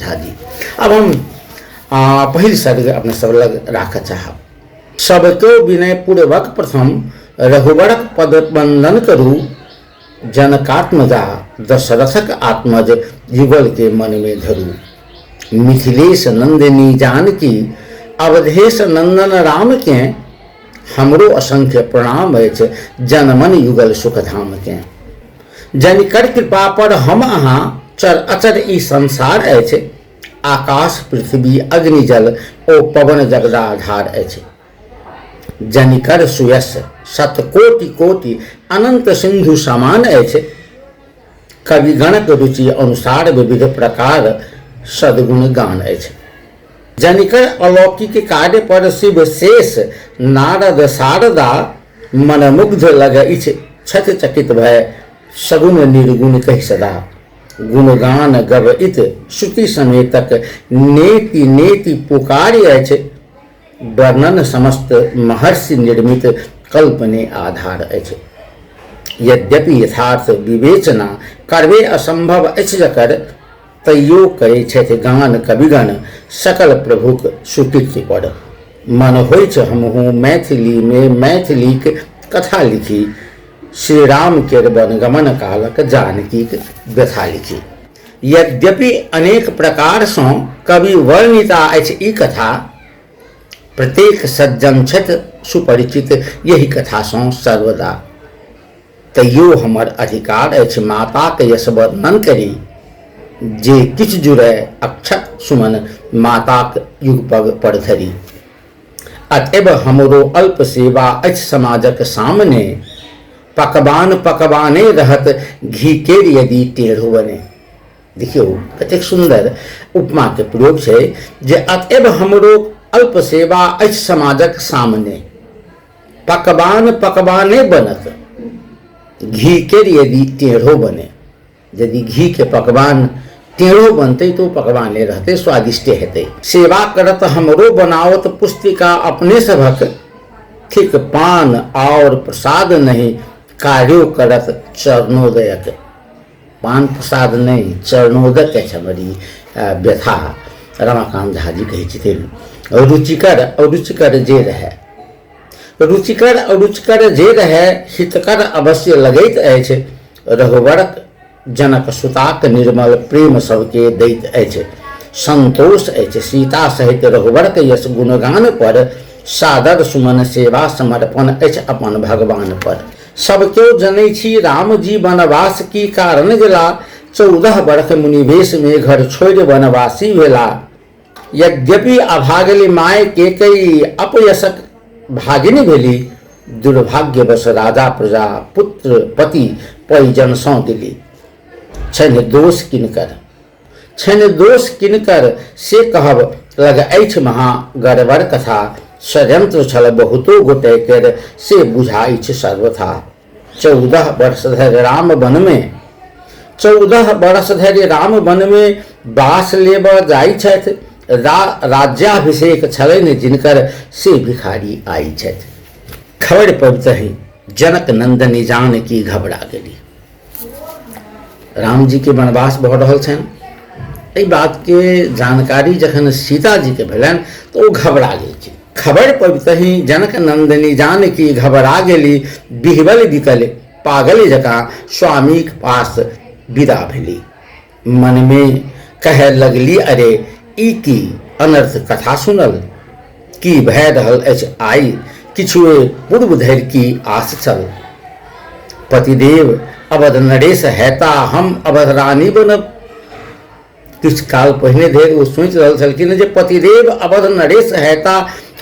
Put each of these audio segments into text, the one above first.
था जी। अब हम पहिल सर्ग अपने सब लग राख चाहब। सबको विनय पूर्वक प्रथम रघुवरक पद वंदन करू, जनकात्मजा दशरथक आत्मज युगल के मन में धरू। मिथिलेश नंदिनी जानकी अवधेश नंदन राम के, हमरो असंख्य प्रणाम अछि जनमन युगल सुखधाम के। जनिकर कृपा पर हम अहाँ चर अचर ई संसार अछि, आकाश पृथ्वी अग्नि जल ओ पवन जगदाधार अछि। जनिकर सुयस शतकोटि कोटि अनंत सिंधु समान अछि, कविगणक रुचि अनुसार विविध प्रकार सद्गुण गान अछि। जनिकर अलौकिक कार्य पर शिव शेष नारद शारदा, मनमुग्ध लगइछ छत चकित भय सगुन निर्गुण कहि सदा। गुणगान गवइत श्रुति समेतक नेति नेति पुकारी अछि, वर्णन समस्त महर्षि निर्मित कल्पने आधार अछि। यद्यपि यथार्थ विवेचना करबे असंभव अछि जकर, तैयो करै छथि गान कविगण सकल प्रभुक सुकृति पर। मन होइछ हमहु मैथिली में मैथिलीक कथा लिखी, श्री राम केर वनगमन कालक जानकीक व्यथा लिखी। यद्यपि अनेक प्रकार सँ कवि वर्णिता अछि ई कथा, प्रत्येक सज्जन छथि सुपरिचित यही कथा सँ सर्वदा। तैयो हमर अधिकार अछि माताक यश वर्णन करी, जे किछ जुड़ै अक्षत सुमन माताक युगपग पर धरी। अतएव हमरो अल्प सेवा अछि समाजक सामने, पकवान पकवाने रहत घी केर यदि टेढ़ो बने। देखियो कतेक सुंदर उपमा के प्रयोग छै जे अतएव हमरो अल्प सेवा अछि समाजक सामने, पकवान पकवाने बनत घी केर यदि टेढ़ो बने। यदि घी के पकवान टेढ़ो बनते तो पकवाने रहते, स्वादिष्ट हेते। सेवा करत हमरो बनावत पुस्तिका अपने सभक, ठीक पान और प्रसाद नहीं कार्यो करत चरणोदयक। पान प्रसाद नहीं चरणोदक अछि हमारी व्यथा, रमाकांत झा जी कहै छथिन। रुचिकर अरुचिकर जे रहे, रुचिकर अरुचिकर जे रहे हितकर अवश्य लगैत अछि। रघुवरक जनक सुताक निर्मल प्रेम सबके दैत अछि। संतोष अछि सीता सहित रघुवरक यश गुणगान पर, सादर सुमन सेवा समर्पण अछि अपन भगवान पर। सब क्यों जनै छी राम जी वनवास की कारण गेला, 14 वर्ष मुनिवेश में घर छोड़ वनवासी भेला। यद्यपि अभागली माय के कई अपयशक भागिनी भेली, दुर्भाग्यवश राजा प्रजा पुत्र पति परिजन सौ दिली। छनि दोष किनकर, छनि दोष किनकर से कहब लग अछि महागर्वर कथा। षड्यंत्र छल बहुतो गोटे कर से बुझाइछ सर्वथा। 14 वर्ष धरि राम वन में, 14 वर्ष धरि राम वन में बास लेब जाइ छथि। राज्याभिषेक छलनि जिनकर से भिखारी आई छथि। खबर पबतहि जनक नंदनी जानकी घबरा गेली। राम जी के वनवास भऽ रहल छनि, एहि बात के जानकारी जखन सीता जी के भेलनि तो ओ घबरा गेलखिन। खबर पबतहि जनक नंदनी जानकी घबरा गेली, बिहवल बिकल पागल जकाँ स्वामीक पास विदा भेली। मन में कहे लगली अरे ई की अनर्थ कथा सुनल, की भय रहल अछि आई, किछुए पूर्व धरि की आस छल। पतिदेव अवध नरेश हेता हम अवध रानी बनब। किछु काल पहिने धरि ओ सोचि रहल छलखिन जे पतिदेव अवध नरेश हेता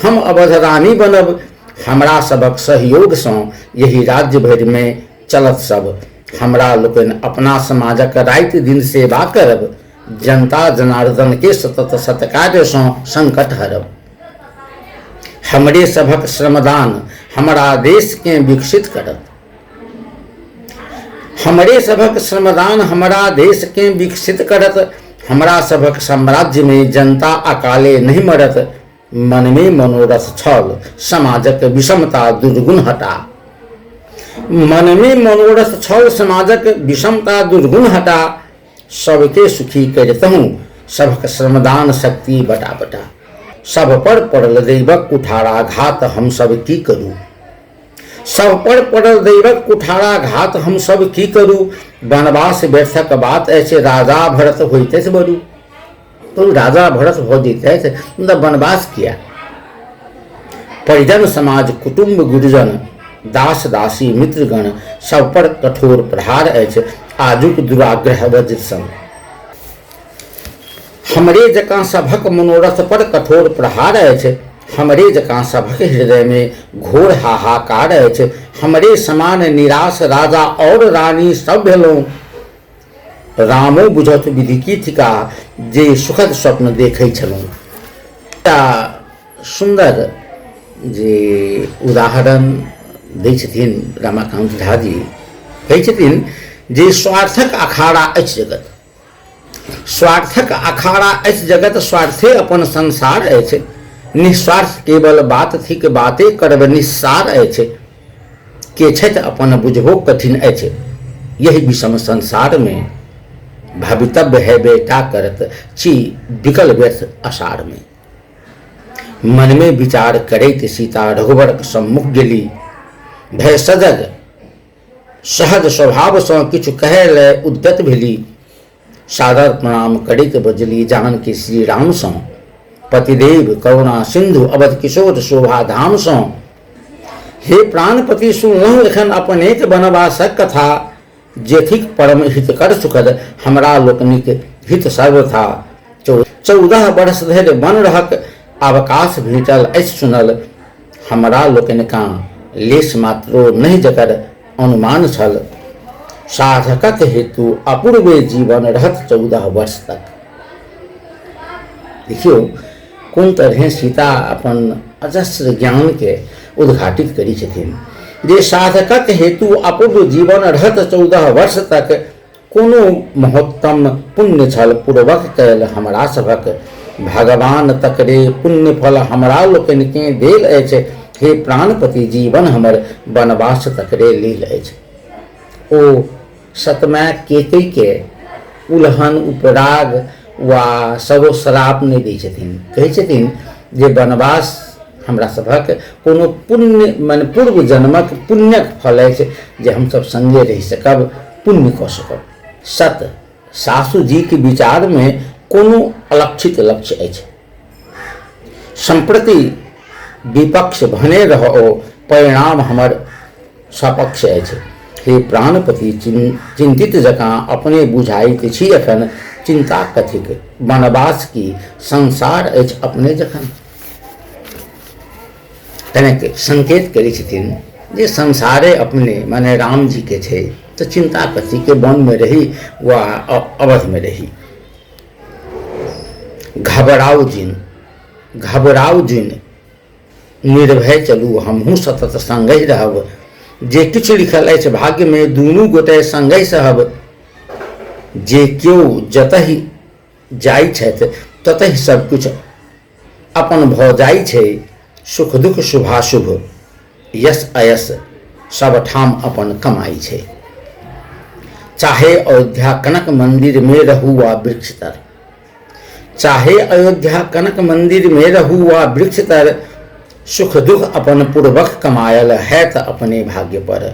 हम अवध रानी बनब। हमरा सबक सहयोग सँ यही राज्य भरि में चलत सब। हमरा लोकनि अपना समाजक राति दिन सेवा करब, जनता जनार्दन के सतत सत्कार्य सँ संकट हरब। हमरे सभक श्रमदान हमरा देश के विकसित करत। हमरे सभक श्रमदान हमरा देश के विकसित करत। हमरा सभक साम्राज्य में जनता अकाले नहीं मरत। मन में मनोरथ छल समाजक विषमता दुर्गुण हटा। मन में मनोरथ छल समाजक विषमता दुर्गुण हटा। सबके सुखी करितहु सबक श्रमदान शक्ति बटा बटा। सब पर पड़ल दैवक कुठारा घात हम सब की करूं। सब पर पड़ल दैवक कुठारा घात हम सब की करूं। वनवास व्यर्थक बात ऐसे राजा भरत होते से बरू। तो राजा भरत हो जीते थे मतलब वनवास किया। परिजन समाज कुटुंब गुरुजन दास दासी मित्रगण सब पर कठोर प्रहार ऐसे आजुक दुराग्रह वज्र संग। हमरे जकां सभक मनोरथ पर कठोर प्रहार ऐसे हमरे जकां सभक हृदय में घोर हाहाकार ऐसे। हमरे समान निराश राजा और रानी सब भेलों। रामो बुझत विधि की थिका जे सुखद स्वप्न देखै छलहुँ। सुंदर जे उदाहरण दै छथिन रमाकांत झा जी, कहै छथिन जे स्वार्थक अखाड़ा अछि जगत। स्वार्थक अखाड़ा अछि जगत स्वार्थे अपन संसार अछि। निस्वार्थ केवल बात थिक बाते करब निस्सार अछि। के छथि अपन बुझबो कठिन अछि। यही विषम संसार में भवितव्य है बेटा करत ची विकल व्यर्थ असार में। मन में विचार करैत सीता रघुवर सम्मुख गेली। भय सजग सहज स्वभाव से किछु कहै ले उद्यत भेली। सादर प्रणाम करैत बजली जानकी श्री राम सं। पतिदेव करुणा सिंधु अवध किशोर शोभा धाम सं। हे प्राणपति सुनलहुँ एखन अपनेक वनवासक कथा। जेथिक परम हितकर सुखद हमरा लोकनिक हित सर्वथा। 14 वर्ष धरि वन रहक अवकाश भेटल अछि सुनल। हमरा लोकनिका लेश मात्रो नहीं जकर अनुमान छल। साधकक हेतु अपूर्वे जीवन रहत 14 वर्ष तक। देखियो कोन तरह सीता अपन अजस्र ज्ञान के उद्घाटित करी छथिन। जे साधकक हेतु अपूर्व जीवन रहत 14 वर्ष तक। कोनो महोत्तम पुण्य छल पूर्वक कैल हमरा सभक। भगवान तकरे पुण्य फल हमरा लोकनि के देल अछि। हे प्राणपति जीवन हमर वनवास तकरे लेल अछि। ओ सतमय केकई के उल्हन उपराग वा सरो श्राप नहीं दै छथिन। कहै छथिन जे वनवास हमरा सभक कोनो पुण्य मान पूर्व जन्मक पुण्यक फल अछि जे हमसब संगे रहि सकब पुण्य कऽ सकब। सत सासु जी के विचार में कोनो अलक्षित लक्ष्य अछि। संप्रति विपक्ष भने रहो परिणाम हमर सपक्ष अछि। हे प्राणपति चिंतित जकाँ अपने बुझाइत छी एखन। चिंता कथिक वनवास की संसार अछि अपने जखन। तनिक संकेत करै छथिन जे संसारे अपने माने राम जी के छै तो चिंता कथी के वन में रही वा अवध में रही। घबराउ जिन निर्भय चलू हमहूँ सतत संगहि रहब। जे किछु लिखल अछि भाग्य में दुनू गोटे संगहि सहब। जे केओ जतहि जाइ छथि ततहि सब कुछ अपन भऽ जाइ छै। सुख दुख शुभाशुभ यश अयस सब ठाम अपन कमाई छै। चाहे अयोध्या कनक मंदिर में रहू वा वृक्ष तर। चाहे अयोध्या कनक मंदिर में रहू वा वृक्ष तर। सुख दुख अपन पूर्वक कमायल है त अपने भाग्य पर।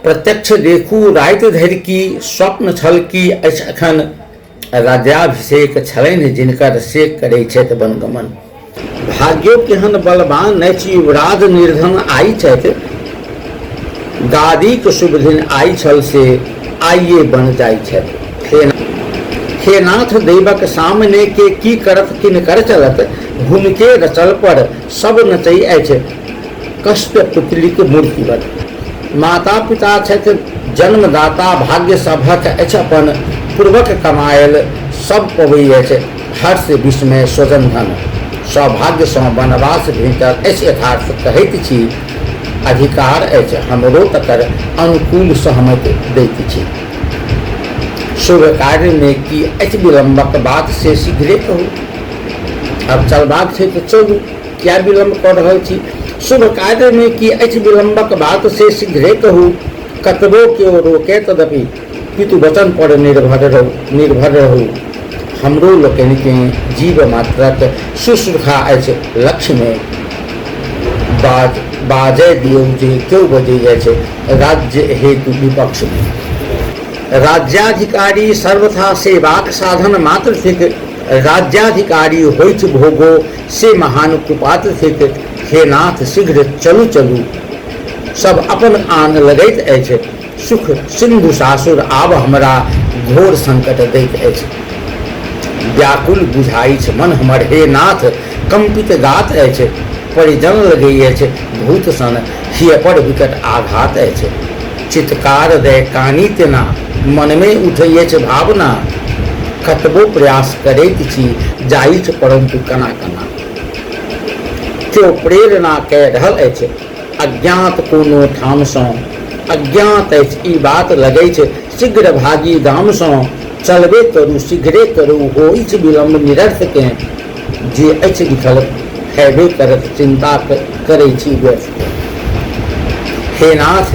प्रत्यक्ष देखू राति धरि की स्वप्न छल की अछि अखन। राज्याभिषेक छलनि जिनकर से करै छथि वनगमन। भाग्यो केहन बलवान नैच युवराज निर्धन आई छथि। गादीक शुभ दिन आई छल से आइए बन जाइ छथि। हे नाथ दैवक सामने के की करत किनकर चलत। हुनके रचल पर सब नचै अछि कष्ट पुतलिक मूर्तिवत। माता पिता छथि जन्मदाता भाग्य सभक अछि अपन। पूर्वक कमायल सब पबै अछि हर्ष विस्मय स्वजन धन। सौभाग्य सँ वनवास भेटल अछि यथार्थ कहैत छी। अधिकार अछि हमरो तकर अनुकूल सहमति दैत छी। शुभ कार्य में की अछि विलम्बक बात से शीघ्रे कहू। अब चलबाक छै तऽ चलू क्या विलम्ब कऽ रहल छी। शुभ कार्य में की अछि विलम्बक बात से शीघ्रे कहू। कतबो केओ रोके तदपि पितु वचन पर निर्भर रहू। हमरो लोकनि के जीव मात्रक शुश्रूषा अछि लक्ष्य में बाजय दियौ जे क्यों बजै अछि राज्य हेतु विपक्ष में। राज्याधिकारी सर्वथा सेवाक साधन मात्र थिक, राज्याधिकारी होइत भोगो से महान कुपात्र थिक। हे नाथ शीघ्र चलू चलू, सब अपन आन लगैत अछि, सुख सिंधु सासुर आब हमरा घोर संकट दैत अछि। व्याकुल बुझाई छ मन हमर, हे नाथ कंपित गात अछि, परिजन लगै अछि भूत सन, हिय पर विकट आघात अछि। चित्कार दय कानी तेना, मन में उठै अछि भावना, कतबो प्रयास करैत छी जाइत परंतु कना कना। क्यों प्रेरणा कह रहल अछि अज्ञात कोनो ठाम सँ, अज्ञात अछि ई बात लगै छै शीघ्र भागी गाम सँ। चलबे करू शीघ्रे करू होइ छै विलम्ब निरर्थक, जे अछि लिखल हेबे करत चिंता करै छी व्यर्थ। हे नाथ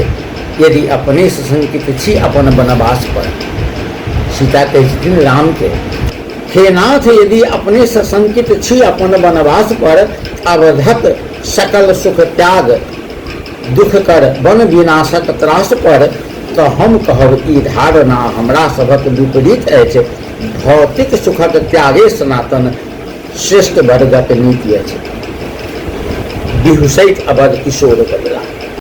यदि अपने से शंकित छी अपन वनवास पर, सीता कहै छथिन राम के, हे नाथ यदि अपने से शंकित छी अपन वनवास पर, अवधत सकल सुख त्याग दुख कर वन विनाशक त्रास पर, तो हम कहब ई धारणा हमरा सभक विपरीत अछि। भौतिक सुखक त्यागे सनातन श्रेष्ठ वर्गक नीति अछि। बिहुसैत अवध किशोर बदला।